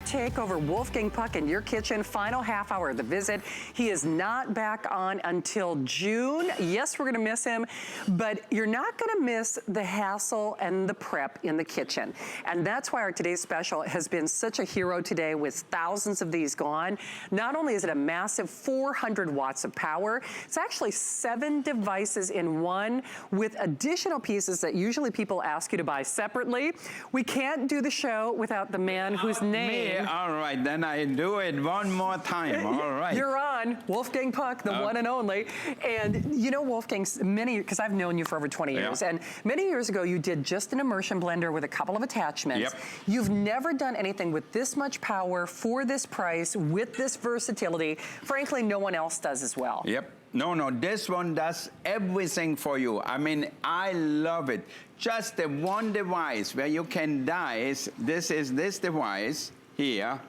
Take over Wolfgang Puck in your kitchen, final half hour of the visit. He is not back on until June. Yes, we're gonna miss him, but you're not gonna miss the hassle and the prep in the kitchen. And that's why our today's special has been such a hero today with thousands of these gone. Not only is it a massive 400 watts of power, it's actually 7 devices in one with additional pieces that usually people ask you to buy separately. We can't do the show without the man whose name... All right, then I do it one more time. All right. You're on, Wolfgang Puck, the one and only. And you know, Wolfgang, because I've known you for over 20 years, and many years ago you did just an immersion blender with a couple of attachments. Yep. You've never done anything with this much power for this price, with this versatility. Frankly, no one else does as well. Yep. No, this one does everything for you. I mean, I love it. Just the one device where you can dice. This is this device here.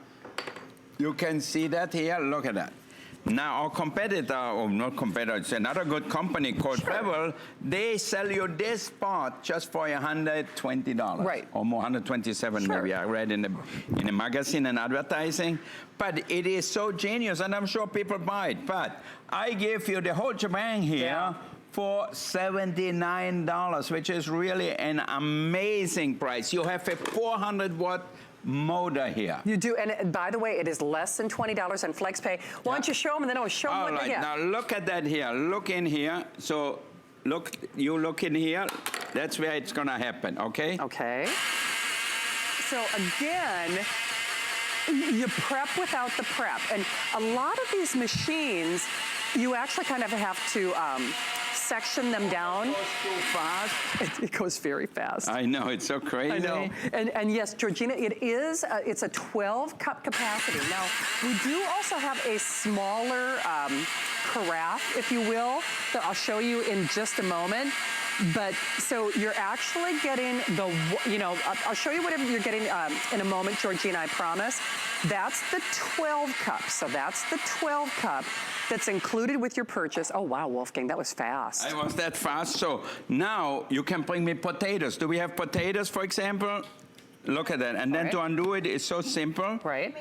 You can see that here. Look at that. Now, our competitor, or not competitor, it's another good company called Bevel, they sell you this part just for $120. Right. Or more, 127 maybe, I read in the magazine and advertising. But it is so genius, and I'm sure people buy it. But I give you the whole shebang here for $79, which is really an amazing price. You have a 400-watt motor here. You do, and by the way, it is less than $20 on FlexPay. Why don't you show them, and then I'll show them what they get. Now look at that here. Look in here. So look, you look in here. That's where it's gonna happen, okay? Okay. So again, you prep without the prep. And a lot of these machines, you actually kind of have to section them down. It goes too fast. It goes very fast. I know, it's so crazy. I know. And yes, Georgina, it is, it's a 12-cup capacity. Now, we do also have a smaller carafe, if you will, that I'll show you in just a moment. But, so you're actually getting the, you know, I'll show you whatever you're getting in a moment, Georgina, I promise. That's the 12 cup. So that's the 12 cup that's included with your purchase. Oh, wow, Wolfgang, that was fast. I was that fast. So now you can bring me potatoes. Do we have potatoes, for example? Look at that. And then to undo it is so simple. Right.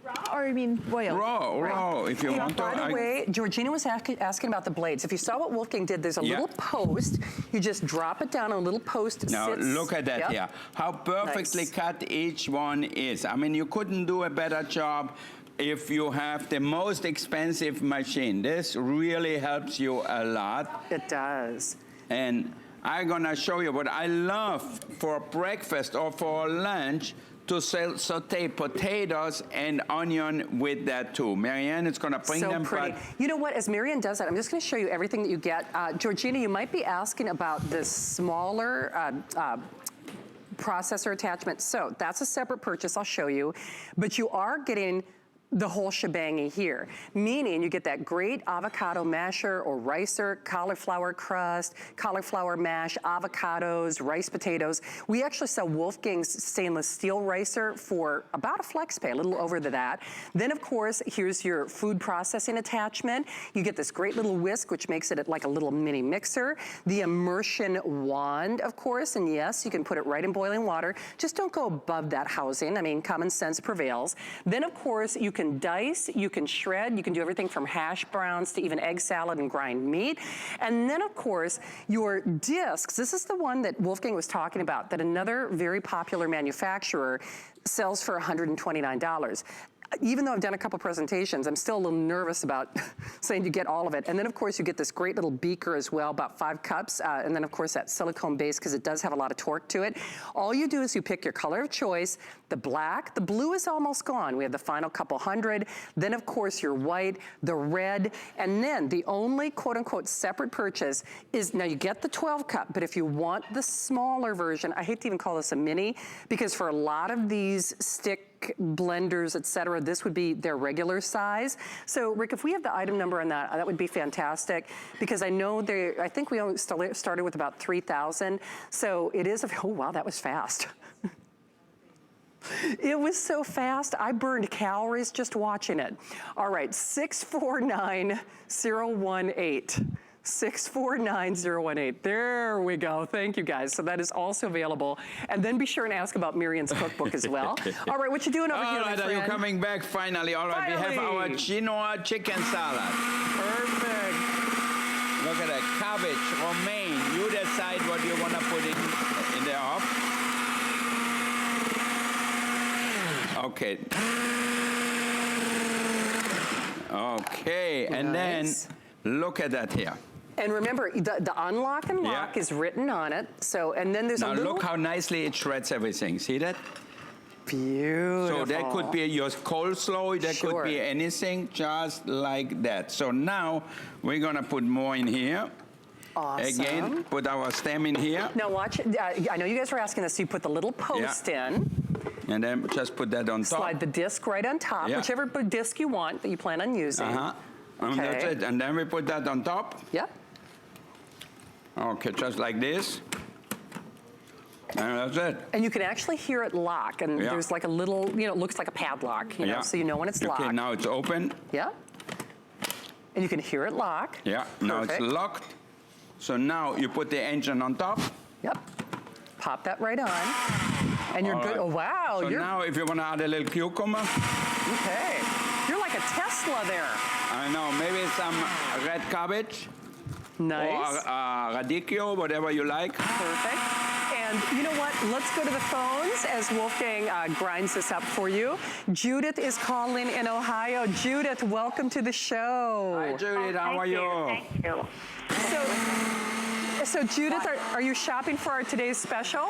Raw, or you mean boiled? Raw, if you want to. By the way, Georgina was asking about the blades. If you saw what Wolfgang did, there's a little post. You just drop it down, a little post now, sits. look at that here. How perfectly cut each one is. I mean, you couldn't do a better job if you have the most expensive machine. This really helps you a lot. It does. And I'm gonna show you what I love for breakfast or for lunch, to saute potatoes and onion with that too. Marianne is gonna bring them. So pretty. You know what, as Marianne does that, I'm just gonna show you everything that you get. Georgina, you might be asking about this smaller processor attachment. So that's a separate purchase, I'll show you. But you are getting the whole shebangy here, meaning you get that great avocado masher or ricer, cauliflower crust, cauliflower mash, avocados, rice potatoes. We actually sell Wolfgang's stainless steel ricer for about a flex pay, a little over that. Then of course, here's your food processing attachment. You get this great little whisk, which makes it like a little mini mixer. The immersion wand, of course, and yes, you can put it right in boiling water. Just don't go above that housing. I mean, common sense prevails. Then of course, you can dice, you can shred, you can do everything from hash browns to even egg salad and grind meat. And then of course, your discs, this is the one that Wolfgang was talking about, that another very popular manufacturer sells for $129. Even though I've done a couple presentations, I'm still a little nervous about saying you get all of it. And then of course you get this great little beaker as well, about 5 cups. And then of course that silicone base, because it does have a lot of torque to it. All you do is you pick your color of choice, the black, the blue is almost gone. We have the final couple hundred. Then of course your white, the red, and then the only quote unquote separate purchase is, now you get the 12 cup, but if you want the smaller version, I hate to even call this a mini, because for a lot of these stick blenders, etc., this would be their regular size. So Rick, if we have the item number on that, that would be fantastic, because I know I think we only started with about 3,000. So it is, oh wow, that was fast. It was so fast, I burned calories just watching it. All right, 649018. 649-018. There we go. Thank you, guys. So that is also available. And then be sure and ask about Miriam's cookbook as well. All right, what you doing over here, my All right, are friend? you coming back finally? All right, we have our quinoa chicken salad. Perfect. Look at that, cabbage, romaine. You decide what you want to put in there. Okay. Okay, and Nice. then look at that here. And remember, the unlock and lock is written on it. So, and then there's Now a little... look how nicely it shreds everything. See that? Beautiful. So that could be your coleslaw, that Sure. could be anything just like that. So now we're gonna put more in here. Awesome. Again, put our stem in here. Now watch, I know you guys were asking this, so you put the little post in, And then just put that on top. slide the disc right on top, Yeah. whichever disc you want that you plan on using. And that's Okay. it. And then we put that on top. Yep. Okay, just like this. And that's it. And you can actually hear it lock, and Yeah. there's like a little, it looks like a padlock, so you know when it's locked. Okay, now it's open. Yeah. And you can hear it lock. Yeah, now it's Perfect. locked. So now you put the engine on top. Yep. Pop that right on. And you're All good. right. Oh, wow. So You're now if you want to add a little cucumber, okay. You're like a Tesla there. I know, maybe some red cabbage Nice. or radicchio, whatever you like. Perfect. And you know what? Let's go to the phones as Wolfgang grinds this up for you. Judith is calling in Ohio. Judith, welcome to the show. Hi, Judith, how are you? Thank you. So Judith, are you shopping for our today's special?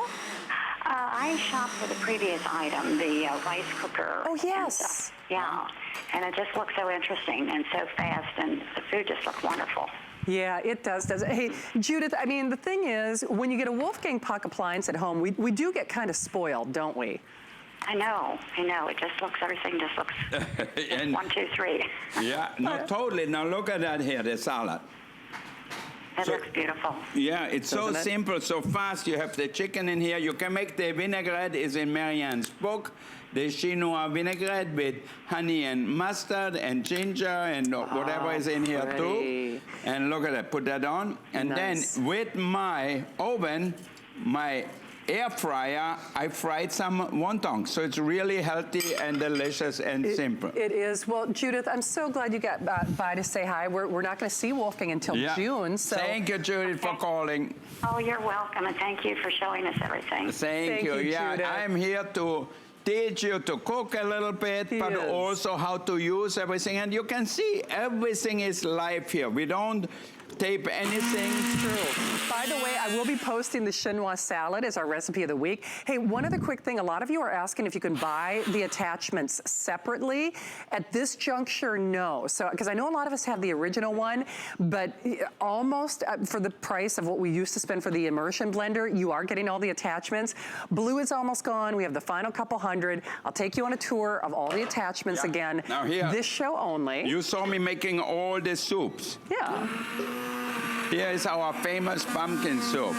I shopped for the previous item, the rice cooker. Oh, and yes. stuff. Yeah, and it just looks so interesting and so fast, and the food just looks wonderful. Yeah, it does. Hey, Judith, I mean, the thing is, when you get a Wolfgang Puck appliance at home, we do get kind of spoiled, don't we? I know. It just looks, everything just looks And- 1, 2, 3. Yeah, no, totally. Now look at that here, the salad. That So- looks beautiful. Yeah, it's so Doesn't it? simple, so fast. You have the chicken in here. You can make the vinaigrette, is in Marianne's book. The chinois vinaigrette with honey and mustard and ginger and whatever is in here pretty. too. And look at that, put that on. And Nice. then with my oven, my air fryer, I fried some wontons. So it's really healthy and delicious and simple. It is. Well, Judith, I'm so glad you got by to say hi. We're not going to see Wolfgang until June. So Thank you, Judith, for calling. Oh, you're welcome, and thank you for showing us everything. Thank you. you, Yeah, Judith. I'm here to teach you to cook a little bit, He but is. also how to use everything. And you can see everything is live here. We don't tape anything. true. By the way, I will be posting the chinois salad as our recipe of the week. Hey, one other quick thing. A lot of you are asking if you can buy the attachments separately. At this juncture, no. So, because I know a lot of us have the original one, but almost for the price of what we used to spend for the immersion blender, you are getting all the attachments. Blue is almost gone. We have the final couple hundred. I'll take you on a tour of all the attachments Yeah. again. Now here- This show only. You saw me making all the soups. Yeah. Here is our famous pumpkin soup.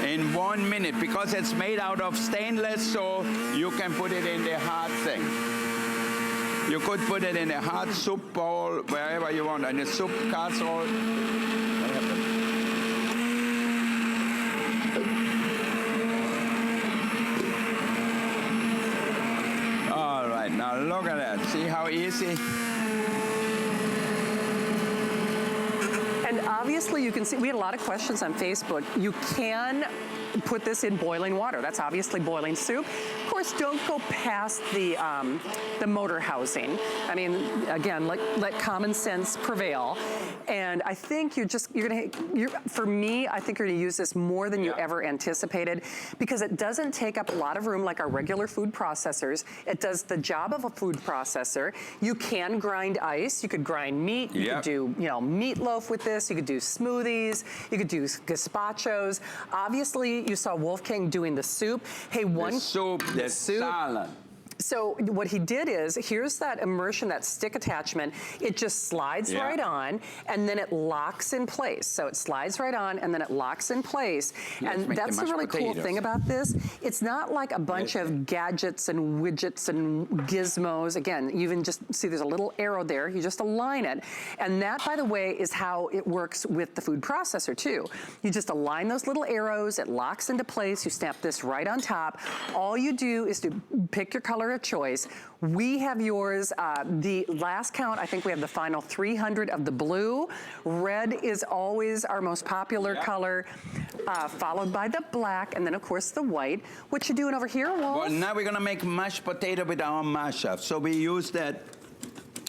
In 1 minute, because it's made out of stainless, so you can put it in the hot thing. You could put it in a hot soup bowl, wherever you want, in a soup casserole. All right, now look at that. See how easy? And obviously you can see, we had a lot of questions on Facebook. You can put this in boiling water. That's obviously boiling soup. Of course, don't go past the motor housing. I mean, again, let common sense prevail. And I think for me, I think you're gonna use this more than you ever anticipated, because it doesn't take up a lot of room like our regular food processors. It does the job of a food processor. You can grind ice. You could grind meat. You could do, meatloaf with this. You could do smoothies. You could do gazpachos. Obviously, you saw Wolfgang doing the soup. Hey, The soup, the salad. So what he did is, here's that immersion, that stick attachment. It just slides right on, and then it locks in place. So it slides right on, and then it locks in place. And that's the really cool thing about this. It's not like a bunch of gadgets and widgets and gizmos. Again, you even just see there's a little arrow there. You just align it. And that, by the way, is how it works with the food processor, too. You just align those little arrows. It locks into place. You snap this right on top. All you do is to pick your color of choice. We have yours. The last count, I think we have the final 300 of the blue. Red is always our most popular color, followed by the black, and then, of course, the white. What you doing over here, Wolf? Well, now we're going to make mashed potato with our mashup. So we use that.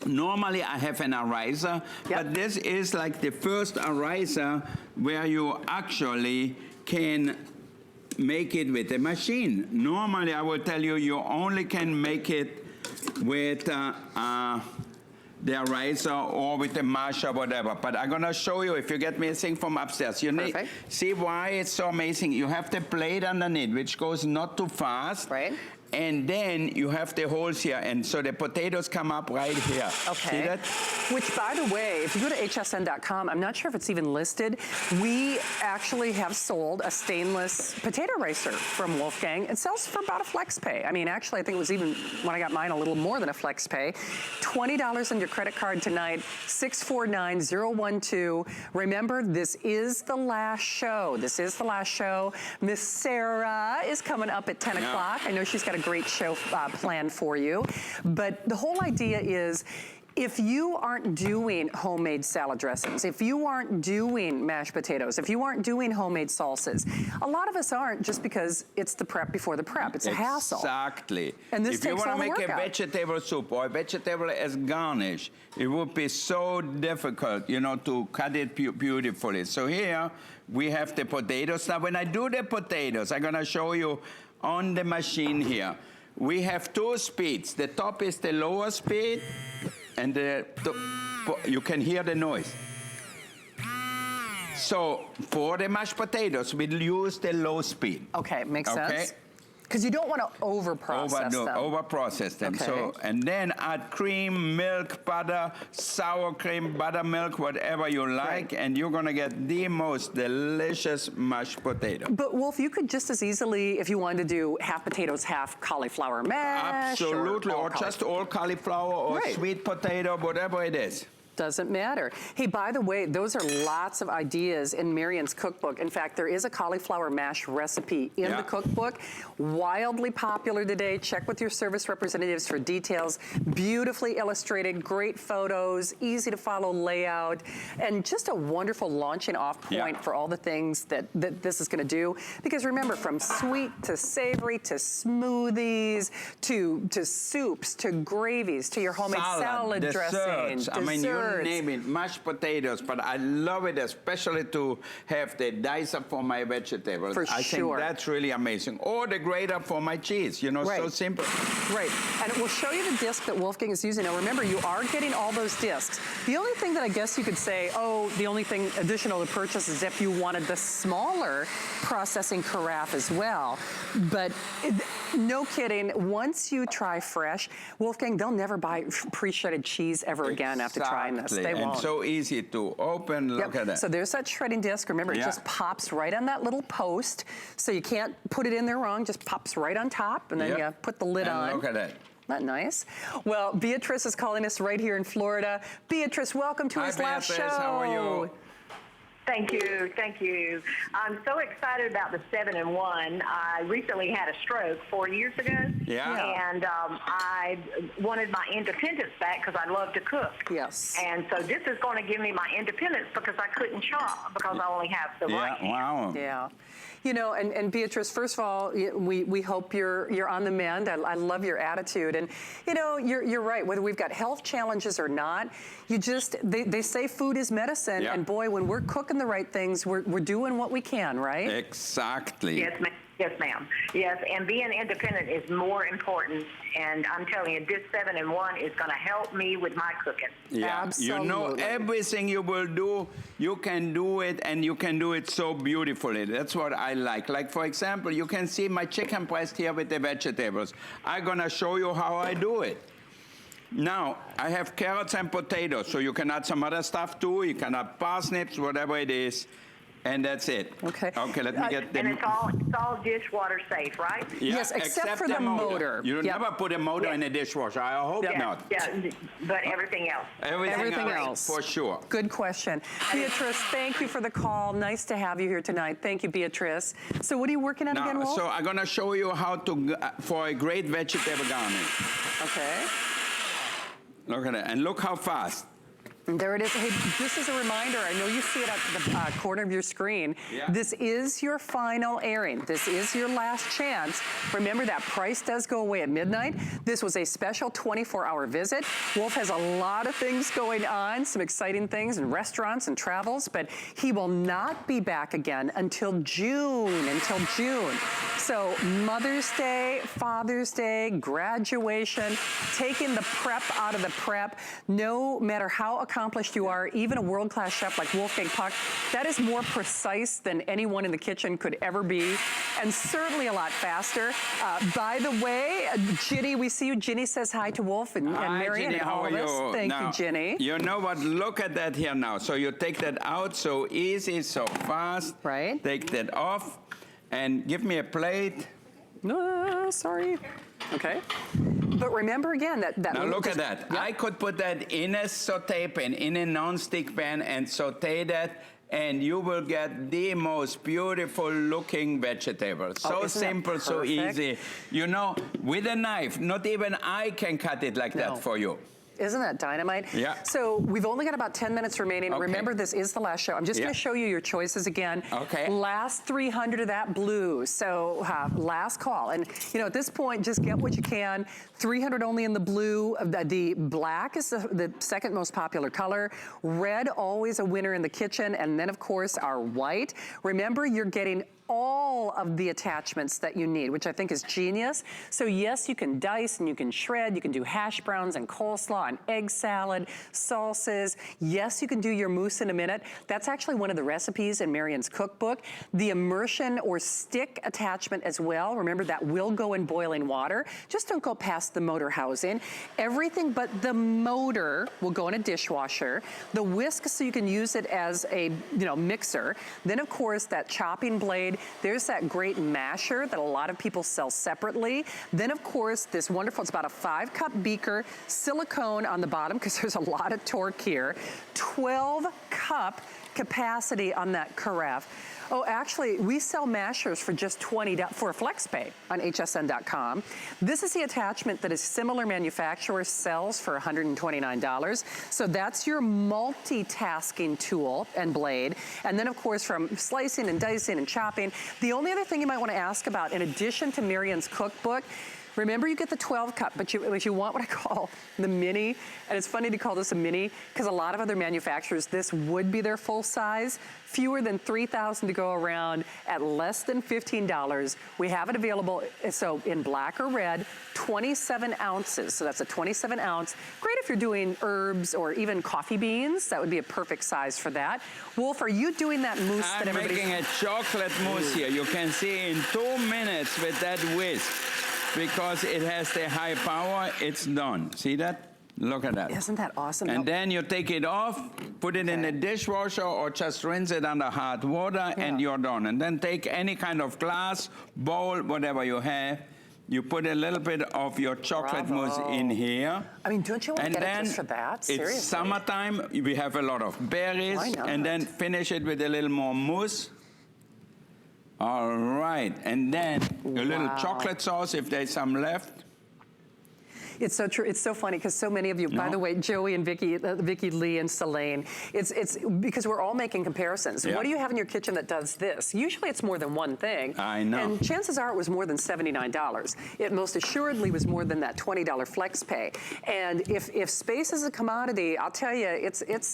Normally, I have an ariser, but this is like the first ariser where you actually can make it with a machine. Normally, I will tell you, you only can make it with the ariser or with the masher, whatever. But I'm gonna show you, if you get me a thing from upstairs. You need, see why it's so amazing? You have the blade underneath, which goes not too fast. Right. And then you have the holes here, and so the potatoes come up right here. Okay. See that? Which, by the way, if you go to hsn.com, I'm not sure if it's even listed, we actually have sold a stainless potato ricer from Wolfgang. It sells for about a flex pay. I mean, actually, I think it was even, when I got mine, a little more than a flex pay. $20 on your credit card tonight, 649-012. Remember, this is the last show. This is the last show. Miss Sarah is coming up at 10 o'clock. I know she's got a great show planned for you. But the whole idea is, if you aren't doing homemade salad dressings, if you aren't doing mashed potatoes, if you aren't doing homemade salsas, a lot of us aren't, just because it's the prep before the prep. It's a hassle. Exactly. And this takes all the work out. If you want to make a vegetable soup or a vegetable as garnish, it would be so difficult, you know, to cut it beautifully. So here we have the potatoes. Now, when I do the potatoes, I'm going to show you on the machine here. We have two speeds. The top is the lower speed, and you can hear the noise. So for the mashed potatoes, we'll use the low speed. Okay, makes sense. Because you don't want to over-process them. Over-process them. Okay. So, and then add cream, milk, butter, sour cream, buttermilk, whatever you like, and you're going to get the most delicious mashed potato. But, Wolf, you could just as easily, if you wanted to do half potatoes, half cauliflower mash. Absolutely, or just all cauliflower or sweet potato, whatever it is. Doesn't matter. Hey, by the way, those are lots of ideas in Marion's cookbook. In fact, there is a cauliflower mash recipe in the cookbook. Wildly popular today. Check with your service representatives for details. Beautifully illustrated, great photos, easy to follow layout, and just a wonderful launching off point for all the things that this is going to do. Because remember, from sweet to savory to smoothies to soups to gravies to your homemade salad dressing. I mean, you name it, mashed potatoes, but I love it especially to have the dicer for my vegetables. I think that's really amazing. Or the grater for my cheese, you know, so simple. Right, and it will show you the disc that Wolfgang is using. Now remember, you are getting all those discs. The only thing that I guess you could say, the only thing additional to purchase is if you wanted the smaller processing carafe as well. But no kidding, once you try fresh, Wolfgang, they'll never buy pre-shredded cheese ever again after trying this. They won't. And so easy to open. Look at that. So there's that shredding disc. Remember, it just pops right on that little post. So you can't put it in there wrong. Just pops right on top, and then you put the lid on. Look at that. Isn't that nice? Well, Beatrice is calling us right here in Florida. Beatrice, welcome to his last show. How are you? Thank you, thank you. I'm so excited about the 7-in-1. I recently had a stroke 4 years ago. And I wanted my independence back because I love to cook. Yes. And so this is going to give me my independence because I couldn't chop because I only have the right hand. Wow. Yeah. You know, and Beatrice, first of all, we hope you're on the mend. I love your attitude. And, you know, you're right. Whether we've got health challenges or not, they say food is medicine. And, boy, when we're cooking the right things, we're doing what we can, right? Exactly. Yes, ma'am. Yes, ma'am. Yes, and being independent is more important. And I'm telling you, this 7-in-1 is going to help me with my cooking. Yeah, Absolutely. you know, everything you will do, you can do it, and you can do it so beautifully. That's what I like. Like, for example, you can see my chicken breast here with the vegetables. I'm going to show you how I do it. Now, I have carrots and potatoes, so you can add some other stuff too. You can add parsnips, whatever it is. And that's it. Okay. Okay, let me get And it's all dishwater safe, right? Yeah, Yes, except for the motor. You Yep. never put a motor in a dishwasher. I hope not. Yeah, but everything else. Everything else, for sure. Good question. Beatrice, thank you for the call. Nice to have you here tonight. Thank you, Beatrice. So what are you working on again, Now, Wolf? so I'm going to show you how to, for a great vegetable garnish. Okay. Look at that. And look how fast. There it is. Hey, this is a reminder. I know you see it at the corner of your screen. Yeah. This is your final airing. This is your last chance. Remember, that price does go away at midnight. This was a special 24-hour visit. Wolf has a lot of things going on, some exciting things and restaurants and travels, but he will not be back again until June, So Mother's Day, Father's Day, graduation, taking the prep out of the prep, no matter how accomplished you are, even a world-class chef like Wolfgang Puck, that is more precise than anyone in the kitchen could ever be, and certainly a lot faster. By the way, Ginny, we see you. Ginny says hi to Wolf and Mary and all of us. Thank you, Ginny. You know what? Look at that here now. So you take that out so easy, so fast. Right. Take that off and give me a plate. No, sorry. Okay. But remember again that now look at that. Yep. I could put that in a saute pan, in a non-stick pan, and saute that, and you will get the most beautiful looking vegetables. So simple, so easy. You know, with a knife, not even I can cut it like that for you. Isn't that dynamite? Yeah. So we've only got about 10 minutes remaining. Okay. Remember, this is the last show. I'm just going to show you your choices again. Okay. Last 300 of that blue. So last call. And, you know, at this point, just get what you can. 300 only in the blue. The black is the second most popular color. Red, always a winner in the kitchen. And then, of course, our white. Remember, you're getting all of the attachments that you need, which I think is genius. So yes, you can dice and you can shred, you can do hash browns and coleslaw and egg salad, salsas. Yes, you can do your mousse in a minute. That's actually one of the recipes in Marion's cookbook. The immersion or stick attachment as well. Remember, that will go in boiling water. Just don't go past the motor housing. Everything but the motor will go in a dishwasher. The whisk, so you can use it as a mixer. Then, of course, that chopping blade. There's that great masher that a lot of people sell separately. Then, of course, this wonderful, it's about a 5-cup beaker, silicone on the bottom because there's a lot of torque here. 12-cup capacity on that carafe. Oh, actually, we sell mashers for just $20 for FlexPay on hsn.com. This is the attachment that a similar manufacturer sells for $129. So that's your multitasking tool and blade. And then, of course, from slicing and dicing and chopping, the only other thing you might want to ask about, in addition to Marion's cookbook, remember, you get the 12-cup, but you want what I call the mini. And it's funny to call this a mini because a lot of other manufacturers, this would be their full size. Fewer than 3,000 to go around at less than $15. We have it available, so in black or red, 27 ounces. So that's a 27 ounce. Great if you're doing herbs or even coffee beans. That would be a perfect size for that. Wolf, are you doing that mousse that everybody... I'm making a chocolate mousse here. You can see in 2 minutes with that whisk. Because it has the high power, it's done. See that? Look at that. Isn't that awesome? And then you take it off, put it in the dishwasher, or just rinse it under hot water, and you're done. And then take any kind of glass, bowl, whatever you have. You put a little bit of your chocolate mousse in here. I mean, don't you want to get it just for that? Seriously. It's summertime. We have a lot of berries. And then finish it with a little more mousse. All right, and then a little chocolate sauce if there's some left. It's so true. It's so funny because so many of you, by the way, Joey and Vicky, Lee and Selene, it's because we're all making comparisons. Yeah. What do you have in your kitchen that does this? Usually it's more than one thing. I know. And chances are it was more than $79. It most assuredly was more than that $20 flex pay. And if space is a commodity, I'll tell you,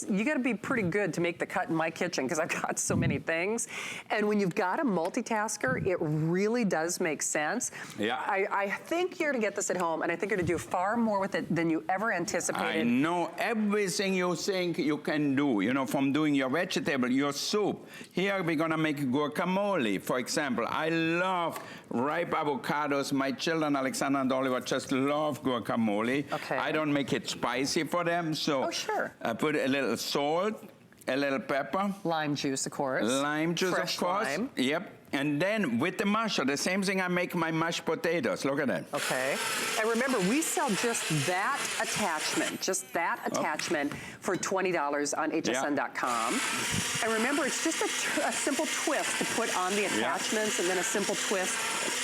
you got to be pretty good to make the cut in my kitchen because I've got so many things. And when you've got a multitasker, it really does make sense. Yeah. I think you're going to get this at home, and I think you're going to do far more with it than you ever anticipated. I know everything you think you can do, you know, from doing your vegetable, your soup. Here we're going to make guacamole, for example. I love ripe avocados. My children, Alexander and Oliver, just love guacamole. Okay. I don't make it spicy for them, so sure. I put a little salt, a little pepper. Lime juice, of course. Lime juice, Fresh of course. lime. Yep. And then with the masher, the same thing I make my mashed potatoes. Look at that. Okay. And remember, we sell just that attachment for $20 on hsn.com. And remember, it's just a simple twist to put on the attachments and then a simple twist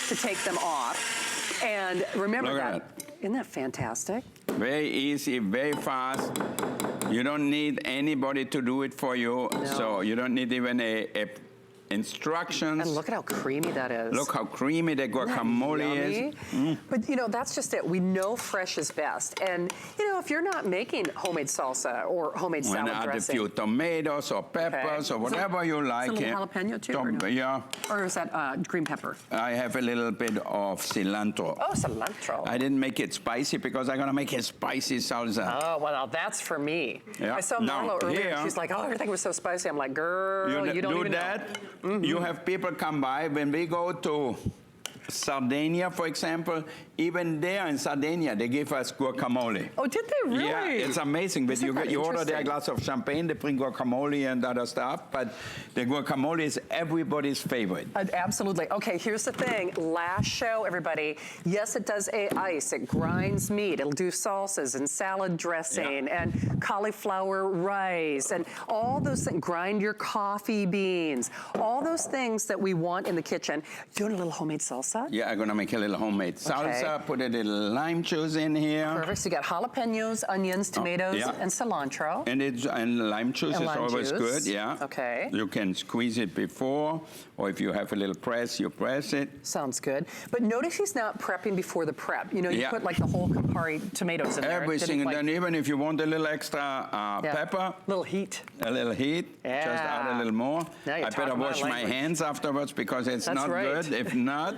to take them off. And remember isn't that fantastic? Very easy, very fast. You don't need anybody to do it for you. No. So you don't need even a instructions. And look at how creamy that is. Look how creamy the guacamole is. But, you know, that's just it. We know fresh is best. And, you know, if you're not making homemade salsa or homemade salad Add dressing. a few tomatoes or peppers or whatever you like. Some jalapeno too, or no? Yeah. Or is that green pepper? I have a little bit of cilantro. Oh, cilantro. I didn't make it spicy because I'm going to make a spicy salsa. Oh, well, now that's for me. Yeah. I saw Marlo earlier. And she's like, oh, everything was so spicy. I'm like, girl, you don't do even that. know. You have people come by. When we go to Sardinia, for example, even there in Sardinia, they give us guacamole. Oh, did they really? Yeah, it's amazing. But you order their glass of champagne, they bring guacamole and other stuff. But the guacamole is everybody's favorite. Absolutely. Okay, here's the thing. Last show, everybody. Yes, it does ice. It grinds meat. It'll do salsas and salad dressing and cauliflower rice and all those things. Grind your coffee beans. All those things that we want in the kitchen. Doing a little homemade salsa? Yeah, I'm going to make a little homemade salsa. Put a little lime juice in here. Perfect. So you got jalapenos, onions, tomatoes, and cilantro. And lime juice is always good, yeah. Okay. You can squeeze it before, or if you have a little press, you press it. Sounds good. But notice he's not prepping before the prep. You know, you put like the whole Campari tomatoes in there. Everything, and then even if you want a little extra pepper. Little heat. A little heat. Yeah. Just add a little more. I better wash my hands afterwards because it's not good if not.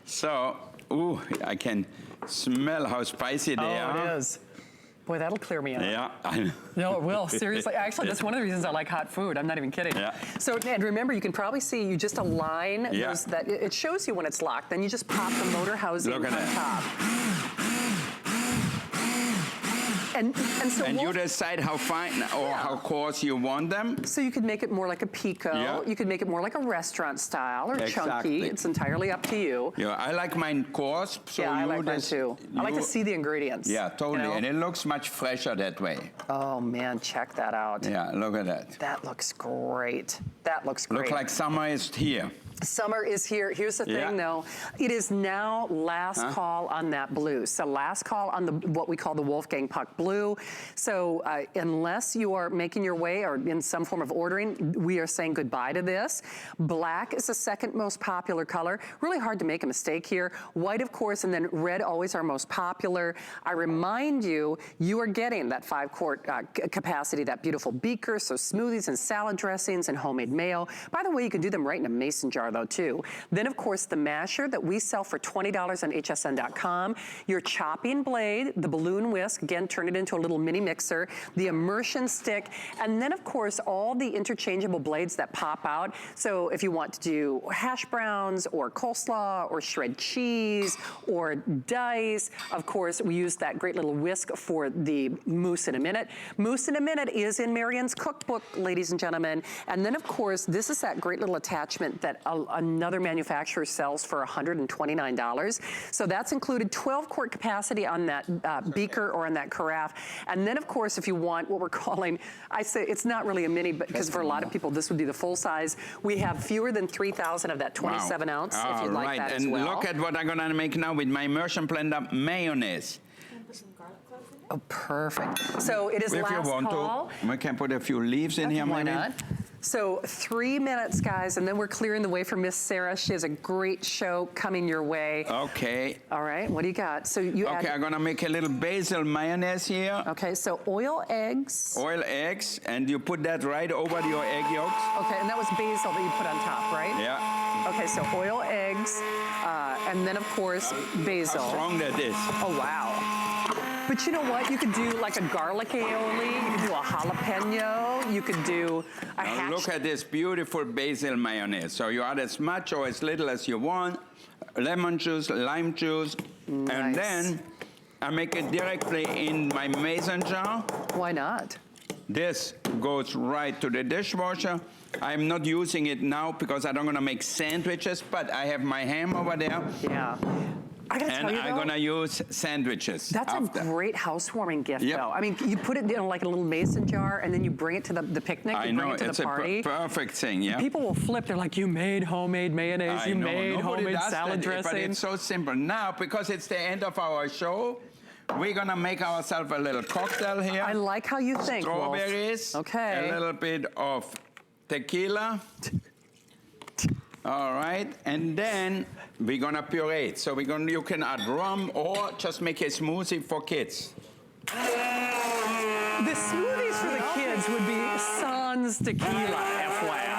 So, ooh, I can smell how spicy they are. Oh, it is. Boy, that'll clear me out. Yeah, I know. No, it will. Seriously. Actually, that's one of the reasons I like hot food. I'm not even kidding. Yeah. So, and remember, you can probably see you just align those, that it shows you when it's locked. Then you just pop the motor housing on top. And you decide how fine or how coarse you want them. So you could make it more like a pico. Yeah. You could make it more like a restaurant style or chunky. It's entirely up to you. Yeah, I like mine coarse. So I like mine too. I like to see the ingredients. Yeah, totally. You know? And it looks much fresher that way. Oh, man, check that out. Yeah, look at that. That looks great. That looks great. Looks like summer is here. Summer is here. Here's the thing, though. It is now last call on that blue. So last call on the what we call the Wolfgang puck blue. So unless you are making your way or in some form of ordering, we are saying goodbye to this. Black is the second most popular color. Really hard to make a mistake here. White, of course, and then red always our most popular. I remind you, you are getting that 5-quart capacity, that beautiful beaker, so smoothies and salad dressings and homemade mayo. By the way, you can do them right in a mason jar, though, too. Then, of course, the masher that we sell for $20 on hsn.com. Your chopping blade, the balloon whisk, again, turn it into a little mini mixer, the immersion stick, and then, of course, all the interchangeable blades that pop out. So if you want to do hash browns or coleslaw or shred cheese or dice, of course, we use that great little whisk for the mousse in a minute. Mousse in a minute is in Marion's cookbook, ladies and gentlemen. And then, of course, this is that great little attachment that another manufacturer sells for $129. So that's included 12-quart capacity on that beaker or on that carafe. And then, of course, if you want what we're calling, I say it's not really a mini, but because for a lot of people, this would be the full size. We have fewer than 3,000 of that 27 ounce, if you'd like that as well. And look at what I'm gonna make now with my immersion blender, mayonnaise. Oh, perfect. So it is If you last want call. to, we can put a few leaves in here, Why maybe. not? So 3 minutes, guys, and then we're clearing the way for Miss Sarah. She has a great show coming your way. Okay. All right, what do you got? So you Okay, I'm gonna make a little basil mayonnaise here. Okay, so oil, eggs. Oil eggs, and you put that right over your egg yolks. Okay, and that was basil that you put on top, right? Yeah. Okay, so oil, eggs, and then of course basil. How strong that is. Oh wow. But you know what? You could do like a garlic aioli. You could do a jalapeno. You could do a Now look at this beautiful basil mayonnaise. So you add as much or as little as you want. Lemon juice, lime juice, Nice. and then I make it directly in my mason jar. Why not? This goes right to the dishwasher. I'm not using it now because I don't want to make sandwiches, but I have my ham over there. Yeah. I gotta And tell you I'm though, gonna use sandwiches. that's after. a great housewarming gift, Yep. though. I mean, you put it in like a little mason jar, and then you bring it to the picnic. I You bring know, it to it's the a party. perfect thing, yeah. People will flip. They're like, "You made homemade mayonnaise. I You know, made nobody homemade does salad that, but dressing." it's so simple. Now, because it's the end of our show, we're gonna make ourselves a little cocktail here. I like how you think, Wolf. Strawberries. Okay. A little bit of tequila. All right, and then we're gonna puree it. So you can add rum or just make a smoothie for kids. The smoothies for the kids would be sans tequila, FYI.